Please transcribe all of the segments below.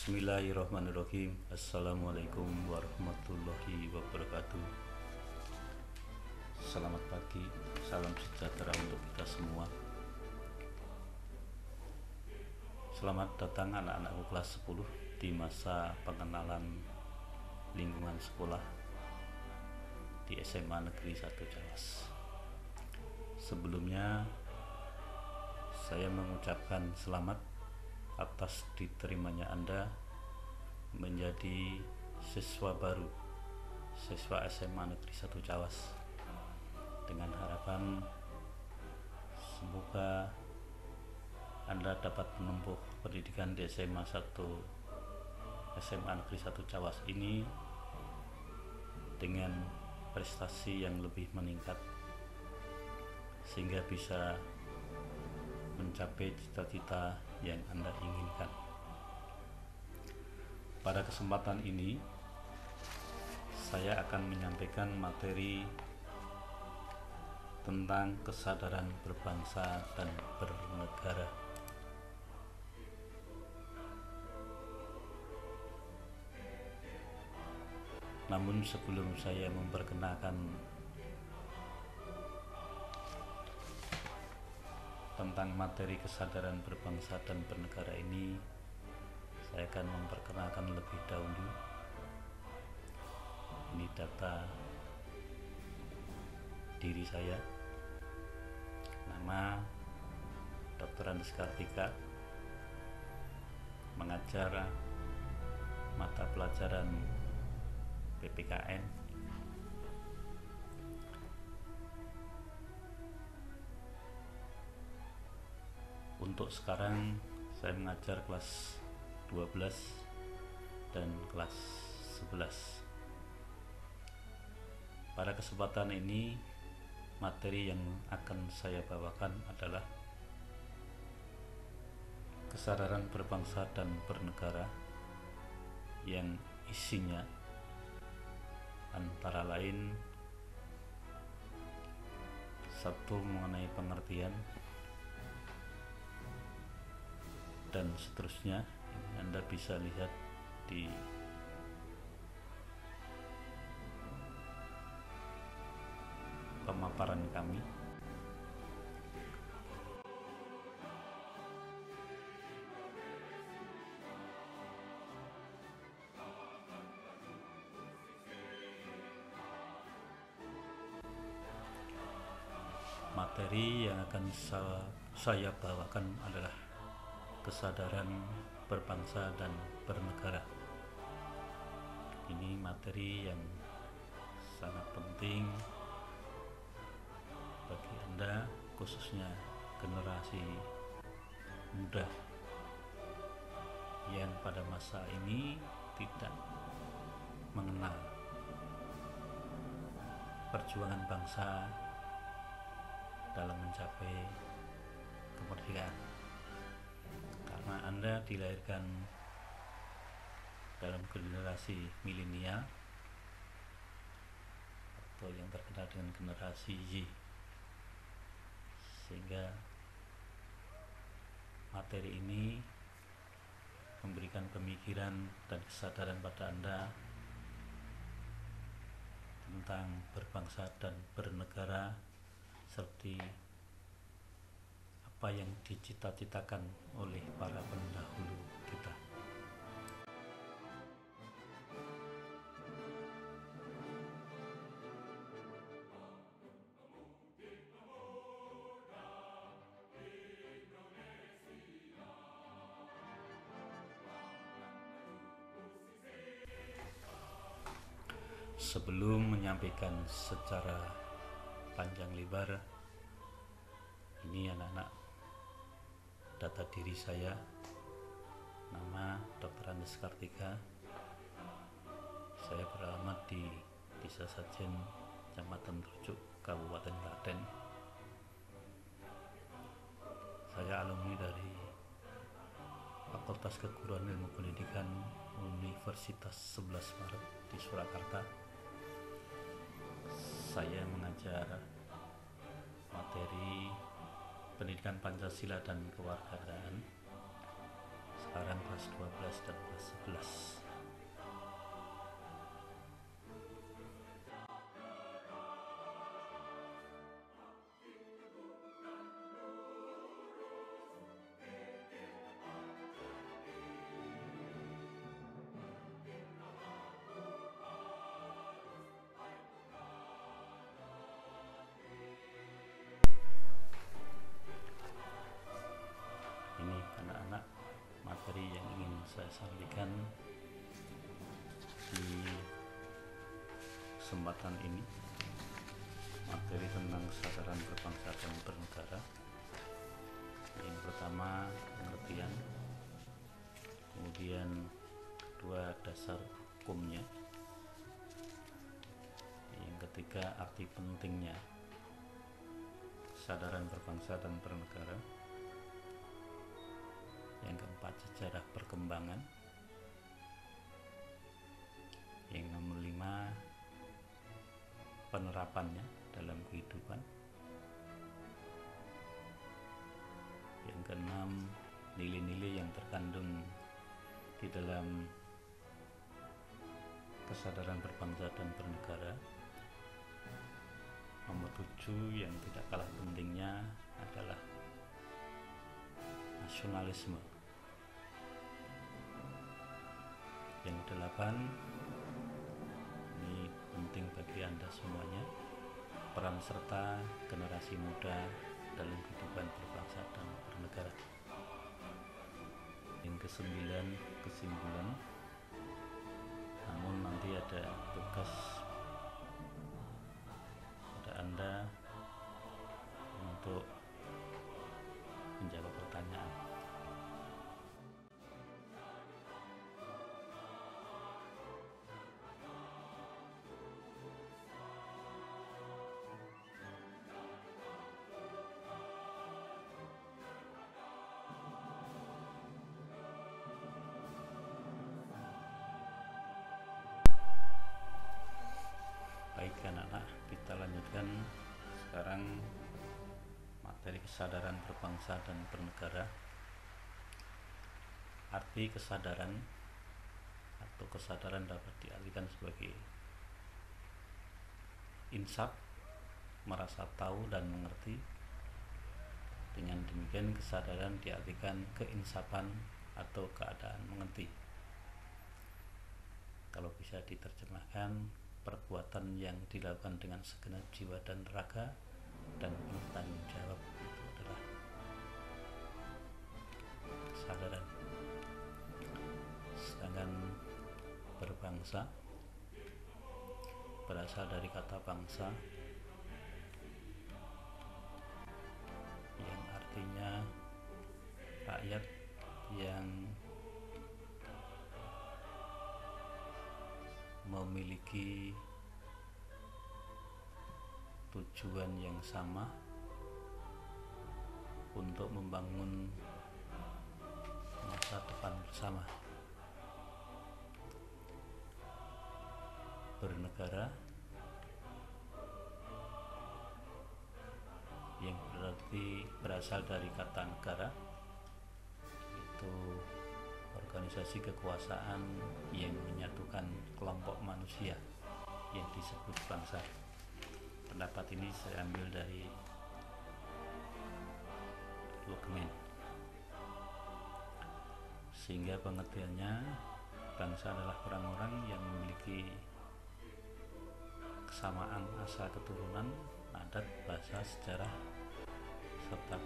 Bismillahirrahmanirrahim. Assalamualaikum warahmatullahi wabarakatuh. Selamat pagi, salam sejahtera untuk kita semua. Selamat datang anak-anakku kelas 10 di masa pengenalan lingkungan sekolah di SMA Negeri 1 Cawas. Sebelumnya saya mengucapkan selamat atas diterimanya Anda menjadi siswa baru, siswa SMA Negeri 1 Cawas, dengan harapan semoga Anda dapat menempuh pendidikan di SMA Negeri 1 Cawas ini dengan prestasi yang lebih meningkat sehingga bisa mencapai cita-cita yang Anda inginkan. Pada kesempatan ini saya akan menyampaikan materi tentang kesadaran berbangsa dan bernegara. Namun sebelum saya memperkenalkan tentang materi kesadaran berbangsa dan bernegara ini, saya akan memperkenalkan lebih dahulu. Ini data diri saya. Nama Dr. Andes Kartika, mengajar mata pelajaran PPKN. Untuk sekarang saya mengajar kelas 12 dan kelas 11. Pada kesempatan ini materi yang akan saya bawakan adalah kesadaran berbangsa dan bernegara, yang isinya antara lain satu, mengenai pengertian dan seterusnya. Anda bisa lihat di pemaparan kami. Materi yang akan saya bawakan adalah kesadaran berbangsa dan bernegara. Ini materi yang sangat penting bagi Anda, khususnya generasi muda yang pada masa ini tidak mengenal perjuangan bangsa dalam mencapai kemerdekaan. Karena Anda dilahirkan dalam generasi milenial atau yang terkenal dengan generasi Y, sehingga materi ini memberikan pemikiran dan kesadaran pada Anda tentang berbangsa dan bernegara, seperti apa yang dicita-citakan oleh para pendahulu kita. Sebelum menyampaikan secara panjang lebar, ini anak-anak data diri saya. Nama Dr. Andes Kartika. Saya beralamat di Desa Sajen, Kecamatan Trucuk, Kabupaten Klaten. Saya alumni dari Fakultas Keguruan Ilmu Pendidikan Universitas 11 Maret di Surakarta. Saya mengajar materi pendidikan Pancasila dan kewarganegaraan. Sekarang kelas kelas 12 dan kelas 11. Ini anak-anak materi yang ingin saya sampaikan di kesempatan ini, materi tentang kesadaran berbangsa dan bernegara. Yang pertama pengertian, kemudian kedua dasar hukumnya, yang ketiga arti pentingnya kesadaran berbangsa dan bernegara, yang keempat sejarah perkembangan, yang nomor 5 penerapannya dalam kehidupan, yang keenam nilai-nilai yang terkandung di dalam kesadaran berbangsa dan bernegara, nomor 7 yang tidak kalah pentingnya adalah nasionalisme, yang 8 ini penting bagi Anda semuanya, peran serta generasi muda dalam kehidupan berbangsa dan bernegara. Yang ke-9 kesimpulan, namun nanti ada tugas pada Anda untuk menjawab pertanyaan. Baik anak-anak, kita lanjutkan sekarang materi kesadaran berbangsa dan bernegara. Arti kesadaran atau kesadaran dapat diartikan sebagai insaf, merasa tahu dan mengerti. Dengan demikian kesadaran diartikan keinsafan atau keadaan mengerti. Kalau bisa diterjemahkan, perbuatan yang dilakukan dengan segenap jiwa dan raga dan penuh tanggung jawab, itu adalah kesadaran. Sedangkan berbangsa berasal dari kata bangsa yang artinya rakyat yang memiliki tujuan yang sama untuk membangun masa depan bersama. Bernegara yang berarti berasal dari kata negara, itu organisasi kekuasaan yang menyatukan kelompok manusia yang disebut bangsa. Pendapat ini saya ambil dari Lukeman. Sehingga pengertiannya, bangsa adalah orang-orang yang memiliki kesamaan asal keturunan, adat, bahasa, sejarah, serta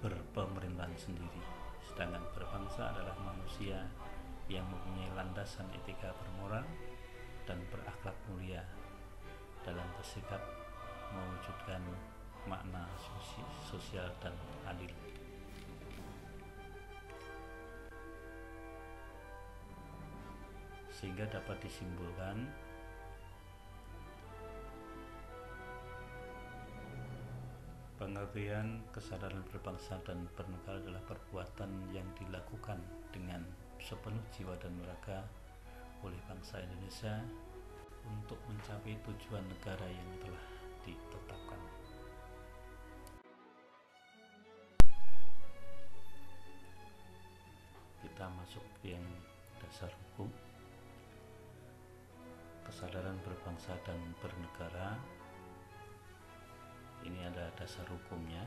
berpemerintahan sendiri. Sedangkan berbangsa adalah manusia yang mempunyai landasan etika bermoral dan berakhlak mulia dalam bersikap mewujudkan makna sosial dan adil. Sehingga dapat disimpulkan pengertian kesadaran berbangsa dan bernegara adalah perbuatan yang dilakukan dengan sepenuh jiwa dan raga oleh bangsa Indonesia untuk mencapai tujuan negara yang telah ditetapkan. Kita kita masuk yang dasar hukum. Kesadaran berbangsa dan bernegara, ini ada dasar hukumnya.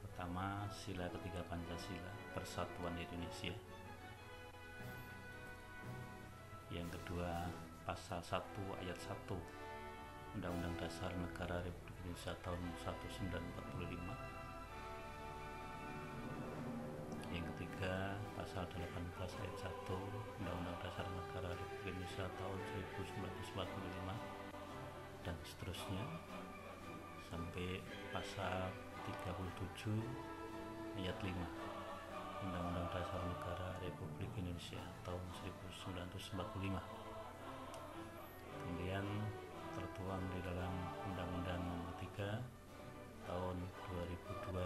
Pertama, sila ketiga Pancasila, Persatuan Indonesia. Yang kedua, pasal 1 ayat 1 Undang-Undang Dasar Negara Republik Indonesia tahun 1945. Yang ketiga, pasal 18 ayat 1 Undang-Undang Dasar Negara Republik Indonesia tahun 1945, dan seterusnya sampai pasal 37 ayat 5 Undang-Undang Dasar Negara Republik Indonesia tahun 1945. Kemudian tertuang di dalam Undang-Undang Nomor 3 tahun 2002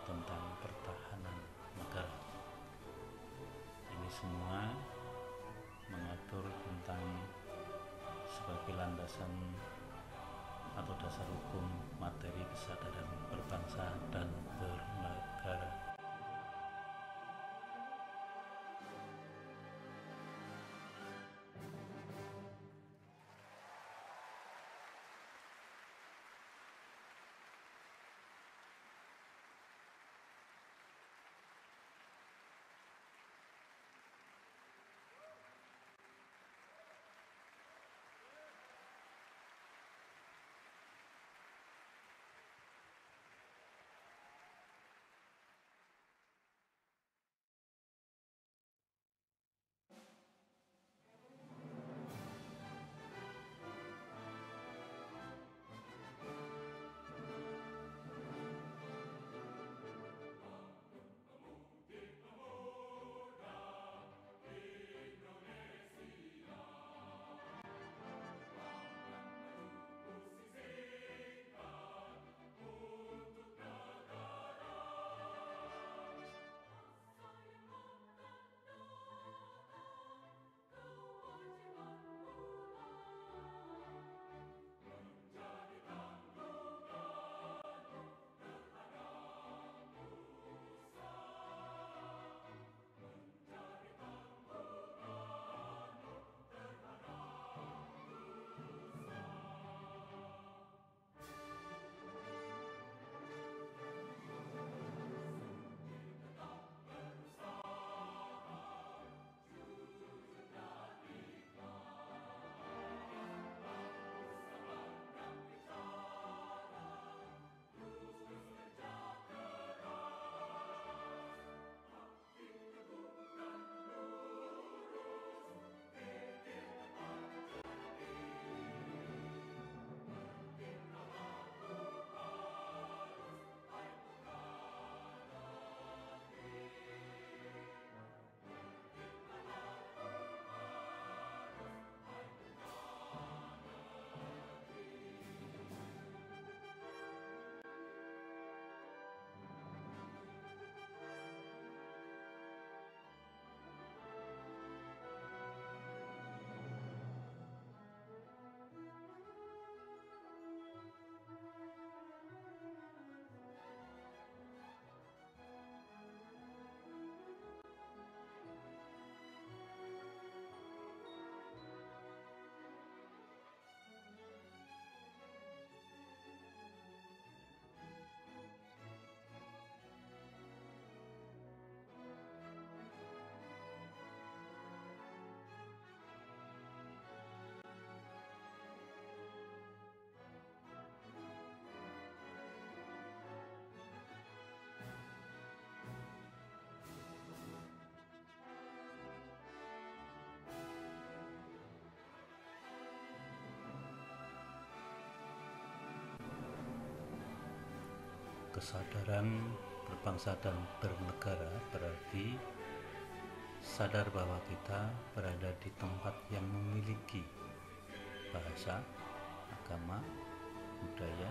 tentang pertahanan negara. Ini semua mengatur tentang sebagai landasan atau dasar hukum materi kesadaran berbangsa dan bernegara. Kesadaran berbangsa dan bernegara berarti sadar bahwa kita berada di tempat yang memiliki bahasa, agama, budaya,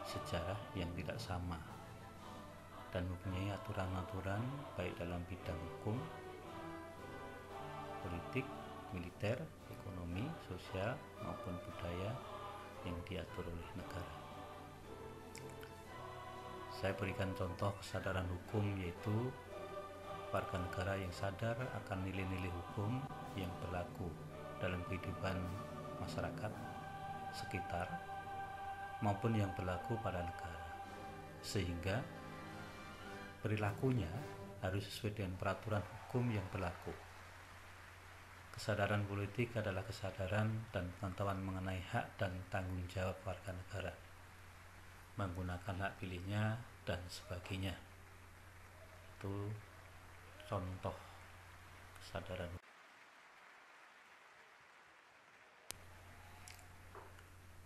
sejarah yang tidak sama, dan mempunyai aturan-aturan baik dalam bidang hukum, politik, militer, ekonomi, sosial, maupun budaya yang diatur oleh negara. Saya berikan contoh kesadaran hukum, yaitu warga negara yang sadar akan nilai-nilai hukum yang berlaku dalam kehidupan masyarakat sekitar maupun yang berlaku pada negara, sehingga perilakunya harus sesuai dengan peraturan hukum yang berlaku. Kesadaran politik adalah kesadaran dan pengetahuan mengenai hak dan tanggung jawab warga negara, menggunakan hak pilihnya dan sebagainya. Itu contoh kesadaran.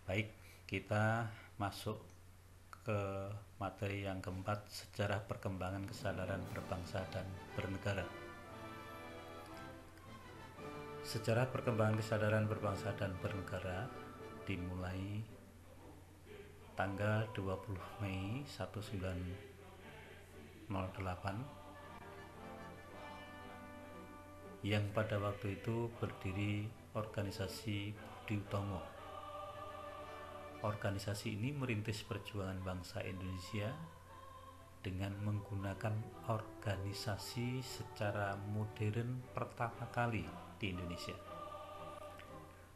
Baik, kita masuk ke materi yang keempat, sejarah perkembangan kesadaran berbangsa dan bernegara. Sejarah perkembangan kesadaran berbangsa dan bernegara dimulai tanggal 20 Mei 1908 yang pada waktu itu berdiri organisasi Budi Utomo. Organisasi ini merintis perjuangan bangsa Indonesia dengan menggunakan organisasi secara modern pertama kali di Indonesia.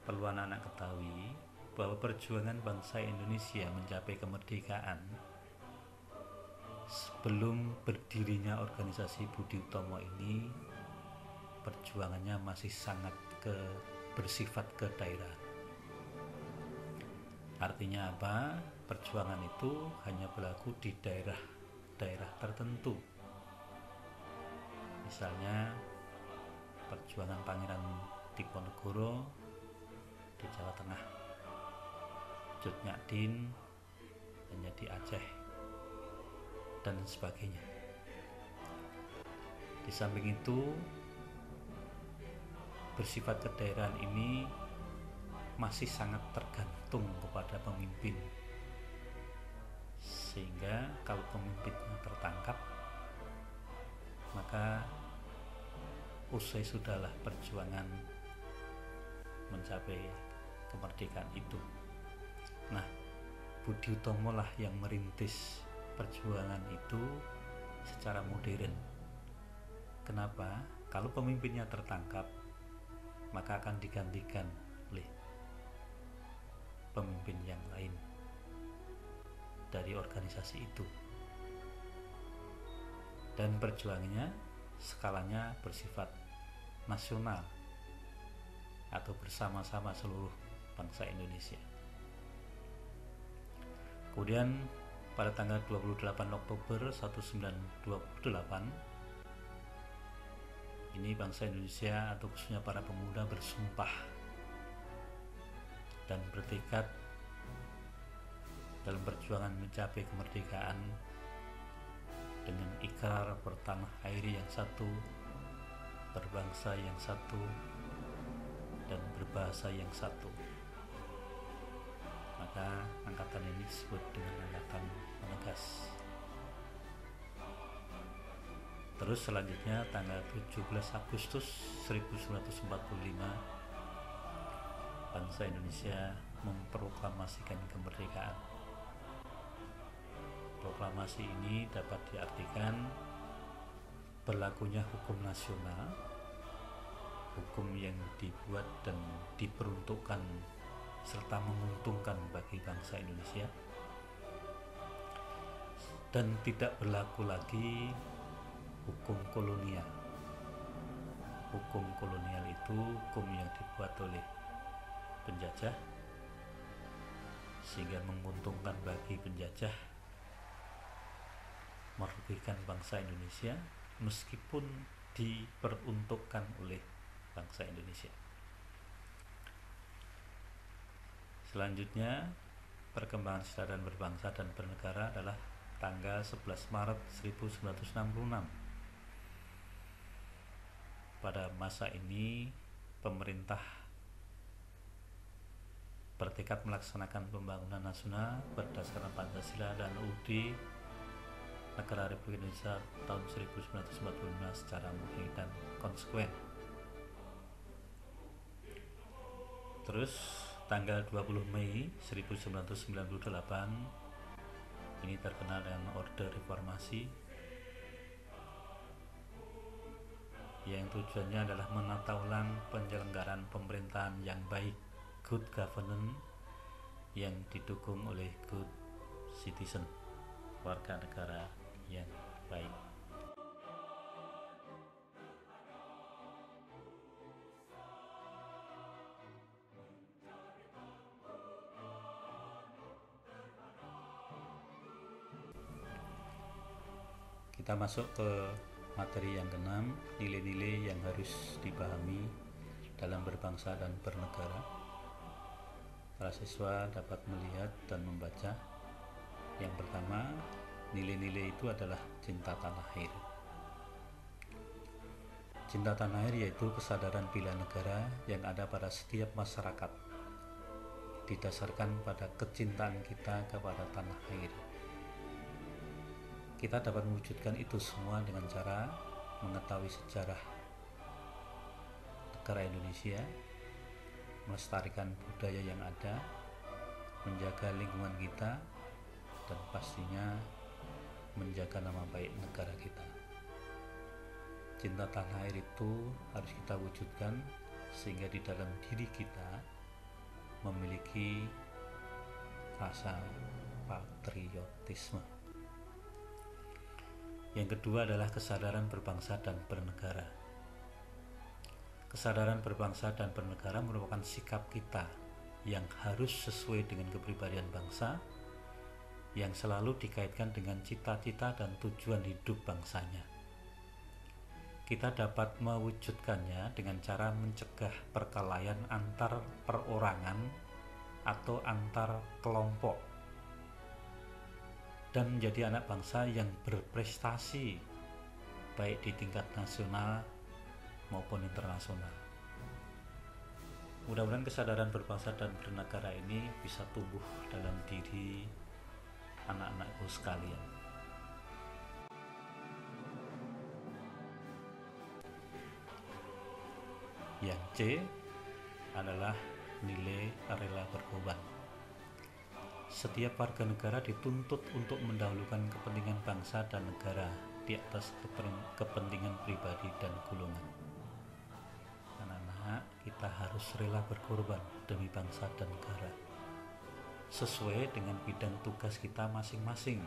Perlu anak-anak ketahui bahwa perjuangan bangsa Indonesia mencapai kemerdekaan sebelum berdirinya organisasi Budi Utomo ini, perjuangannya masih sangat bersifat kedaerahan. Artinya apa? Perjuangan itu hanya berlaku di daerah tertentu. Misalnya perjuangan Pangeran Diponegoro di Jawa Tengah, Cut Nyak-Dien hanya di Aceh, dan sebagainya. Di samping itu, bersifat kedaerahan ini masih sangat tergantung kepada pemimpin, sehingga kalau pemimpinnya tertangkap, maka usai sudahlah perjuangan mencapai kemerdekaan itu. Nah, Budi Utomo lah yang merintis perjuangan itu secara modern. Kenapa? Kalau pemimpinnya tertangkap, maka akan digantikan oleh pemimpin yang lain dari organisasi itu, dan perjuangannya skalanya bersifat nasional atau bersama-sama seluruh bangsa Indonesia. Kemudian pada tanggal 28 Oktober 1928 ini bangsa Indonesia atau khususnya para pemuda bersumpah dan bertekad dalam perjuangan mencapai kemerdekaan dengan ikrar bertanah air yang satu, berbangsa yang satu, dan berbahasa yang satu. Maka angkatan ini disebut dengan Angkatan Penegas. Terus selanjutnya tanggal 17 Agustus 1945 bangsa Indonesia memproklamasikan kemerdekaan. Proklamasi ini dapat diartikan berlakunya hukum nasional, hukum yang dibuat dan diperuntukkan serta menguntungkan bagi bangsa Indonesia, dan tidak berlaku lagi hukum kolonial. Hukum kolonial itu hukum yang dibuat oleh penjajah sehingga menguntungkan bagi penjajah, merugikan bangsa Indonesia meskipun diperuntukkan oleh bangsa Indonesia. Selanjutnya, perkembangan kesadaran berbangsa dan bernegara adalah tanggal 11 Maret 1966. Pada masa ini, pemerintah bertekad melaksanakan pembangunan nasional berdasarkan Pancasila dan UUD Negara Republik Indonesia tahun 1945 secara murni dan konsekuen. Terus tanggal 20 Mei 1998 ini terkenal dengan Orde Reformasi yang tujuannya adalah menata ulang penyelenggaraan pemerintahan yang baik, good governance, yang didukung oleh good citizen, warga negara yang baik. Kita masuk ke materi yang keenam, nilai-nilai yang harus dipahami dalam berbangsa dan bernegara. Para siswa dapat melihat dan membaca. Yang pertama, nilai-nilai itu adalah cinta tanah air. Cinta tanah air yaitu kesadaran bela negara yang ada pada setiap masyarakat, didasarkan pada kecintaan kita kepada tanah air. Kita dapat mewujudkan itu semua dengan cara mengetahui sejarah negara Indonesia, melestarikan budaya yang ada, menjaga lingkungan kita, dan pastinya menjaga nama baik negara kita. Cinta tanah air itu harus kita wujudkan sehingga di dalam diri kita memiliki rasa patriotisme. Yang kedua adalah kesadaran berbangsa dan bernegara. Kesadaran berbangsa dan bernegara merupakan sikap kita yang harus sesuai dengan kepribadian bangsa, yang selalu dikaitkan dengan cita-cita dan tujuan hidup bangsanya. Kita dapat mewujudkannya dengan cara mencegah perkelahian antar perorangan atau antar kelompok, dan menjadi anak bangsa yang berprestasi baik di tingkat nasional maupun internasional. Mudah-mudahan kesadaran berbangsa dan bernegara ini bisa tumbuh dalam diri anak-anakku sekalian. Yang C adalah nilai rela berkorban. Setiap warga negara dituntut untuk mendahulukan kepentingan bangsa dan negara di atas kepentingan pribadi dan golongan. Anak-anak, kita harus rela berkorban demi bangsa dan negara sesuai dengan bidang tugas kita masing-masing.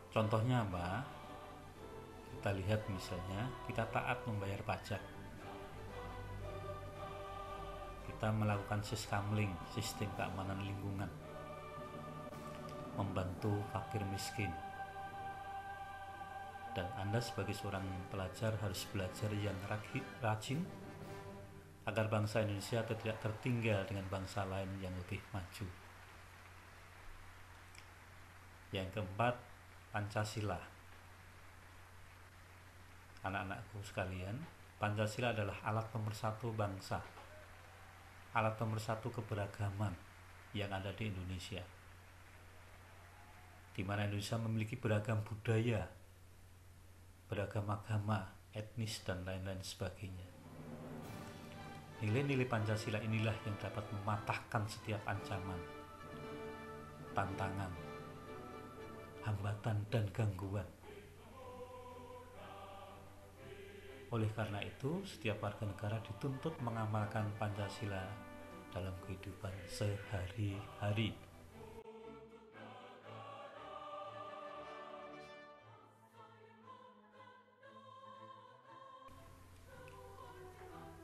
Contohnya apa? Kita lihat misalnya, kita taat membayar pajak, kita melakukan siskamling, sistem keamanan lingkungan, membantu fakir miskin, dan Anda sebagai seorang pelajar harus belajar yang rajin agar bangsa Indonesia tidak tertinggal dengan bangsa lain yang lebih maju. Yang keempat, Pancasila. Anak-anakku sekalian, Pancasila adalah alat pemersatu bangsa, alat pemersatu keberagaman yang ada di Indonesia, di mana Indonesia memiliki beragam budaya, beragam agama, etnis, dan lain-lain sebagainya. Nilai-nilai Pancasila inilah yang dapat mematahkan setiap ancaman, tantangan, hambatan, dan gangguan. Oleh karena itu, setiap warga negara dituntut mengamalkan Pancasila dalam kehidupan sehari-hari.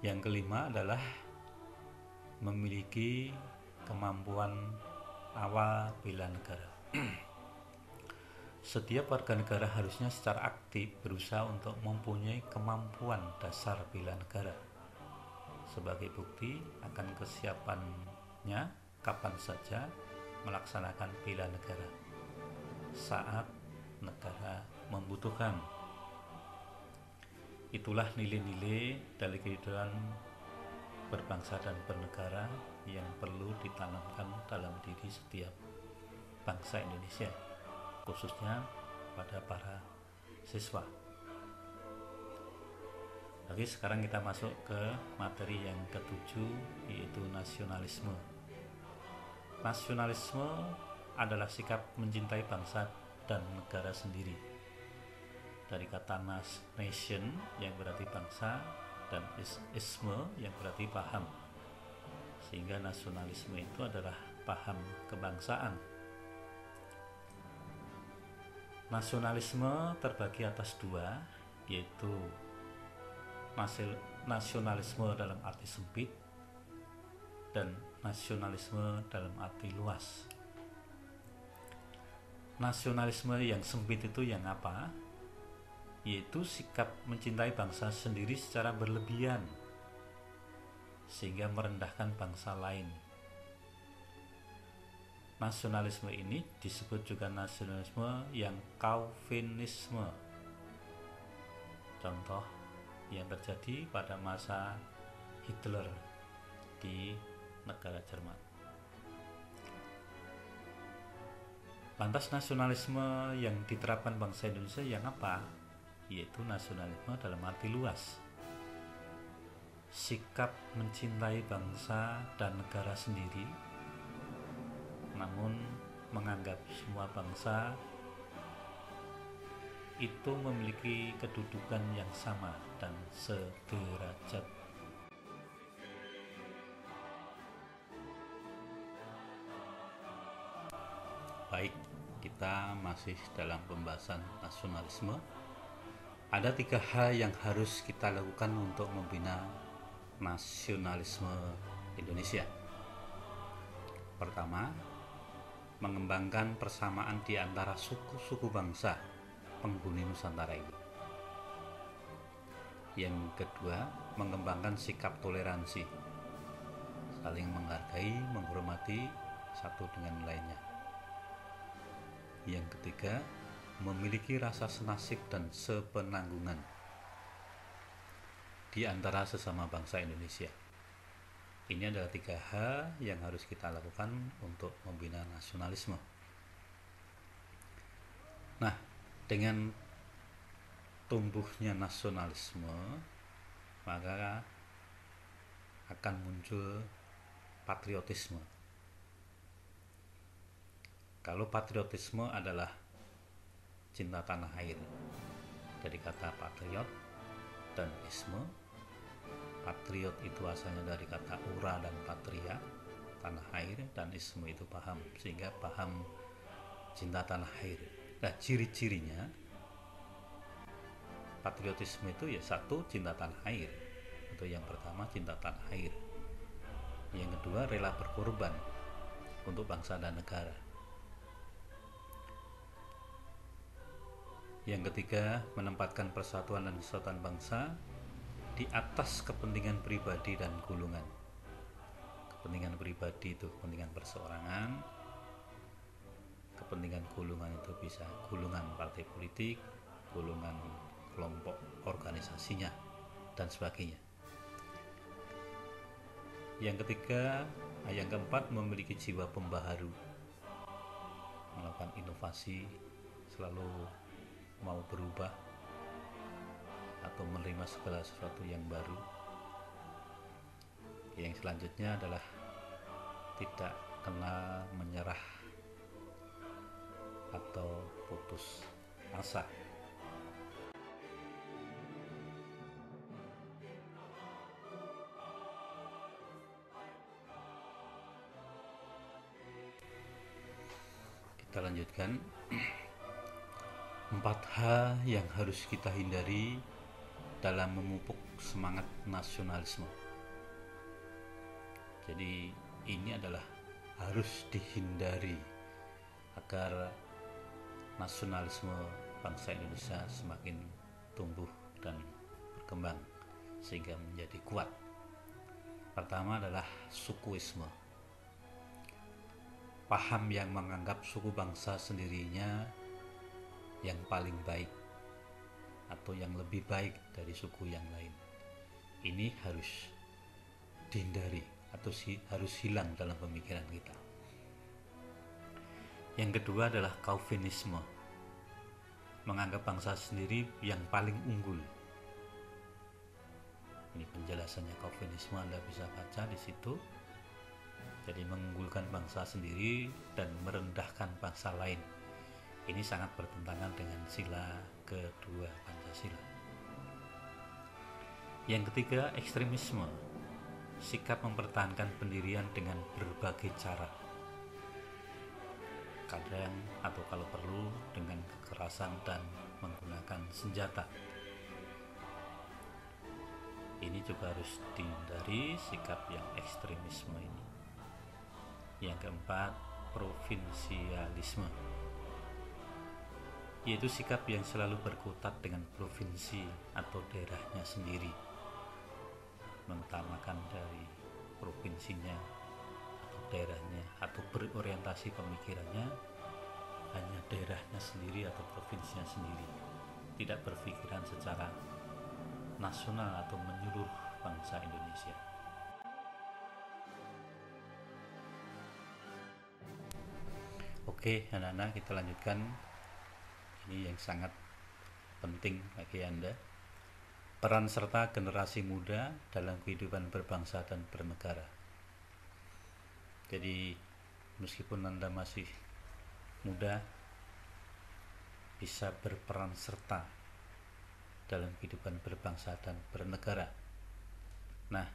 Yang kelima adalah memiliki kemampuan awal bela negara. Setiap warga negara harusnya secara aktif berusaha untuk mempunyai kemampuan dasar bela negara. Sebagai bukti akan kesiapannya kapan saja melaksanakan bela negara saat negara membutuhkan. Itulah nilai-nilai dari kehidupan berbangsa dan bernegara yang perlu ditanamkan dalam diri setiap bangsa Indonesia, khususnya pada para siswa. Oke, sekarang kita masuk ke materi yang ketujuh, yaitu nasionalisme. Nasionalisme adalah sikap mencintai bangsa dan negara sendiri. dari kata nation yang berarti bangsa dan isme yang berarti paham, sehingga nasionalisme itu adalah paham kebangsaan. Nasionalisme terbagi atas dua, yaitu nasionalisme dalam arti sempit dan nasionalisme dalam arti luas. Nasionalisme yang sempit itu yang apa? Yaitu sikap mencintai bangsa sendiri secara berlebihan sehingga merendahkan bangsa lain. Nasionalisme ini disebut juga nasionalisme yang Calvinisme. Contoh yang terjadi pada masa Hitler di negara Jerman. Lantas nasionalisme yang diterapkan bangsa Indonesia yang apa? Yaitu nasionalisme dalam arti luas. Sikap mencintai bangsa dan negara sendiri, namun menganggap semua bangsa itu memiliki kedudukan yang sama dan sederajat. Baik, kita masih dalam pembahasan nasionalisme. Ada 3 hal yang harus kita lakukan untuk membina nasionalisme Indonesia. Pertama, mengembangkan persamaan di antara suku-suku bangsa penghuni Nusantara ini. Yang kedua, mengembangkan sikap toleransi, saling menghargai, menghormati satu dengan lainnya. Yang ketiga, memiliki rasa senasib dan sepenanggungan di antara sesama bangsa Indonesia. Ini adalah 3 hal yang harus kita lakukan untuk membina nasionalisme. Nah, dengan tumbuhnya nasionalisme, maka akan muncul patriotisme. Kalau patriotisme adalah cinta tanah air, dari kata patriot dan isme. Patriot itu asalnya dari kata ura dan patria, tanah air, dan isme itu paham, sehingga paham cinta tanah air. Nah, ciri-cirinya patriotisme itu ya satu, cinta tanah air. Itu yang pertama, cinta tanah air. Yang kedua, rela berkorban untuk bangsa dan negara. Yang ketiga, menempatkan persatuan dan kesatuan bangsa di atas kepentingan pribadi dan golongan. Kepentingan pribadi itu kepentingan perseorangan, kepentingan golongan itu bisa golongan partai politik, golongan kelompok organisasinya, dan sebagainya. Yang ketiga, yang keempat, memiliki jiwa pembaharu, melakukan inovasi, selalu mau berubah atau menerima segala sesuatu yang baru. Yang selanjutnya adalah tidak kenal menyerah atau putus asa. Kita lanjutkan. 4 hal yang harus kita hindari dalam memupuk semangat nasionalisme. Jadi ini adalah harus dihindari agar nasionalisme bangsa Indonesia semakin tumbuh dan berkembang sehingga menjadi kuat. Pertama adalah sukuisme. Paham yang menganggap suku bangsa sendirinya yang paling baik atau yang lebih baik dari suku yang lain. Ini harus dihindari atau harus hilang dalam pemikiran kita. Yang kedua adalah Calvinisme. Menganggap bangsa sendiri yang paling unggul. Ini penjelasannya Calvinisme, Anda bisa baca di situ. Jadi mengunggulkan bangsa sendiri dan merendahkan bangsa lain. Ini sangat bertentangan dengan sila kedua Pancasila. Yang ketiga, ekstremisme, sikap mempertahankan pendirian dengan berbagai cara, kadang atau kalau perlu dengan kekerasan dan menggunakan senjata. Ini juga harus dihindari sikap yang ekstremisme ini. Yang keempat, provinsialisme, yaitu sikap yang selalu berkutat dengan provinsi atau daerahnya sendiri, mengutamakan dari provinsinya atau daerahnya, atau berorientasi pemikirannya hanya daerahnya sendiri atau provinsinya sendiri, tidak berpikiran secara nasional atau menyeluruh bangsa Indonesia. Oke anak-anak, kita lanjutkan. Ini yang sangat penting bagi Anda. Peran serta generasi muda dalam kehidupan berbangsa dan bernegara. Jadi meskipun Anda masih muda, bisa berperan serta dalam kehidupan berbangsa dan bernegara. Nah,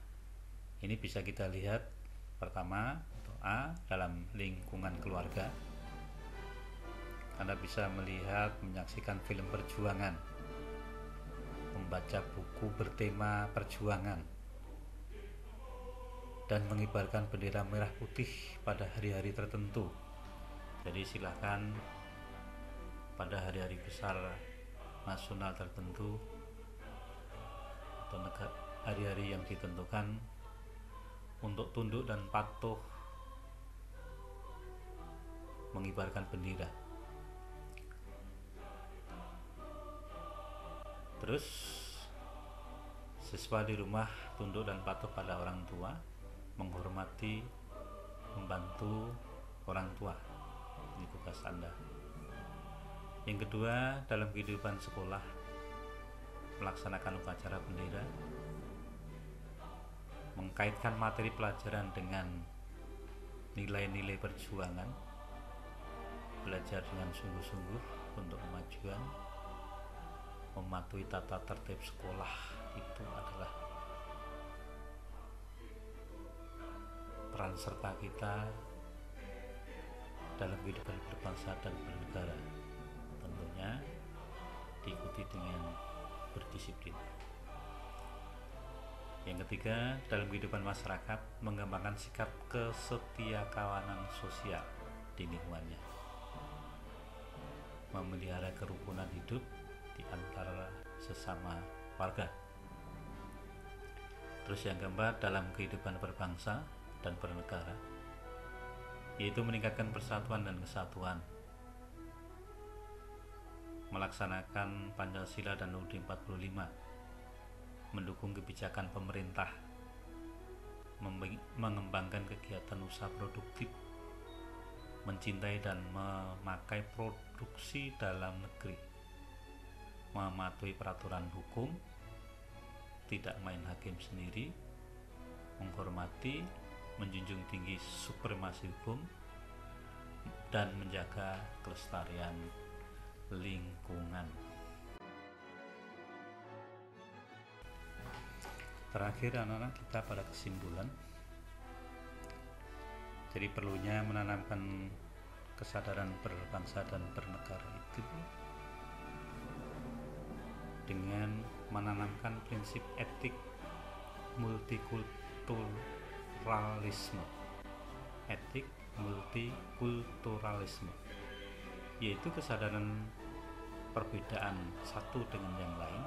ini bisa kita lihat pertama atau A, dalam lingkungan keluarga. Anda bisa melihat, menyaksikan film perjuangan, membaca buku bertema perjuangan, dan mengibarkan bendera merah putih pada hari-hari tertentu. Jadi silakan pada hari-hari besar nasional tertentu atau hari-hari yang ditentukan untuk tunduk dan patuh mengibarkan bendera. Terus siswa di rumah tunduk dan patuh pada orang tua, menghormati, membantu orang tua. Ini tugas Anda. Yang kedua, dalam kehidupan sekolah, melaksanakan upacara bendera, mengkaitkan materi pelajaran dengan nilai-nilai perjuangan, belajar dengan sungguh-sungguh untuk kemajuan, mematuhi tata tertib sekolah. Itu adalah peran serta kita dalam kehidupan berbangsa dan bernegara. Tentunya diikuti dengan berdisiplin. Yang ketiga, dalam kehidupan masyarakat, mengembangkan sikap kesetiakawanan sosial di lingkungannya, memelihara kerukunan hidup di antara sesama warga. Terus yang keempat, dalam kehidupan berbangsa dan bernegara, yaitu meningkatkan persatuan dan kesatuan, melaksanakan Pancasila dan UUD 45, mendukung kebijakan pemerintah, mengembangkan kegiatan usaha produktif, mencintai dan memakai produksi dalam negeri, mematuhi peraturan hukum, tidak main hakim sendiri, menghormati, menjunjung tinggi supremasi hukum, dan menjaga kelestarian lingkungan. Terakhir anak-anak, kita pada kesimpulan. Jadi perlunya menanamkan kesadaran berbangsa dan bernegara itu dengan menanamkan prinsip etik multikulturalisme. Etik multikulturalisme, yaitu kesadaran perbedaan satu dengan yang lain,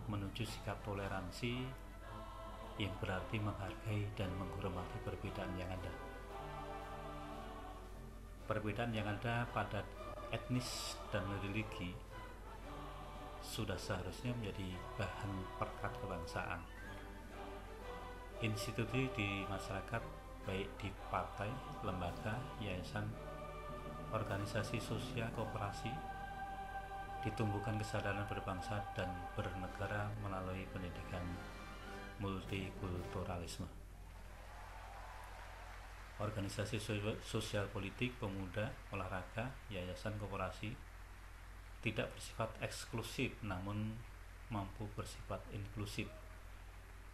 menuju sikap toleransi yang berarti menghargai dan menghormati perbedaan yang ada. Perbedaan yang ada pada etnis dan religi sudah seharusnya menjadi bahan perekat kebangsaan. Institusi di masyarakat, baik di partai, lembaga, yayasan, organisasi sosial, koperasi, ditumbuhkan kesadaran berbangsa dan bernegara melalui pendidikan multikulturalisme. organisasi sosial politik, pemuda, olahraga, yayasan, koperasi tidak bersifat eksklusif namun mampu bersifat inklusif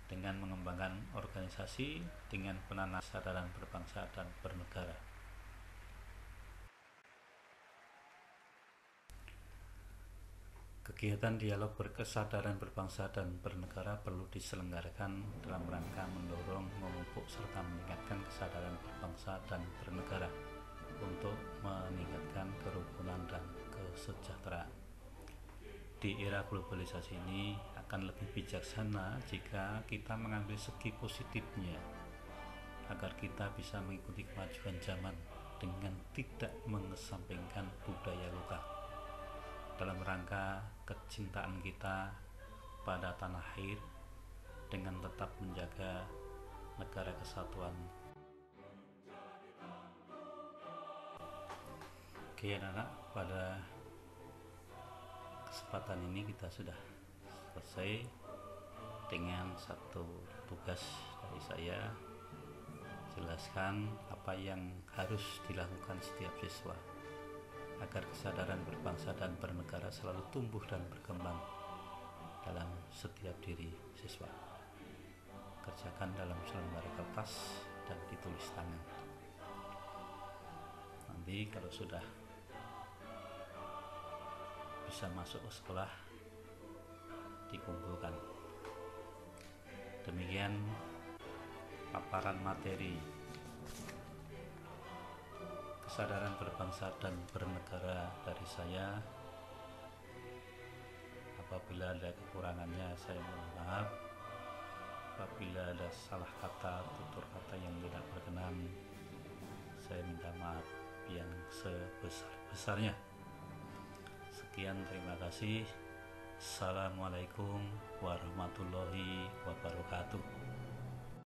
dengan mengembangkan organisasi dengan penanaman kesadaran berbangsa dan bernegara. Kegiatan dialog berkesadaran berbangsa dan bernegara perlu diselenggarakan dalam rangka mendorong, memupuk, serta meningkatkan kesadaran berbangsa dan bernegara untuk meningkatkan kerukunan dan kesejahteraan. Di era globalisasi ini akan lebih bijaksana jika kita mengambil segi positifnya agar kita bisa mengikuti kemajuan zaman dengan tidak mengesampingkan budaya lokal dalam rangka kecintaan kita pada tanah air dengan tetap menjaga negara kesatuan. Oke anak-anak, pada kesempatan ini kita sudah selesai dengan satu tugas dari saya, jelaskan apa yang harus dilakukan setiap siswa agar kesadaran berbangsa dan bernegara selalu tumbuh dan berkembang dalam setiap diri siswa. Kerjakan dalam selembar kertas dan ditulis tangan. Nanti kalau sudah bisa masuk ke sekolah, dikumpulkan. Demikian paparan materi kesadaran berbangsa dan bernegara dari saya. Apabila ada kekurangannya saya mohon maaf. Apabila ada salah kata, tutur kata yang tidak berkenan, saya minta maaf yang sebesar-besarnya. Sekian, terima kasih. Assalamualaikum warahmatullahi wabarakatuh.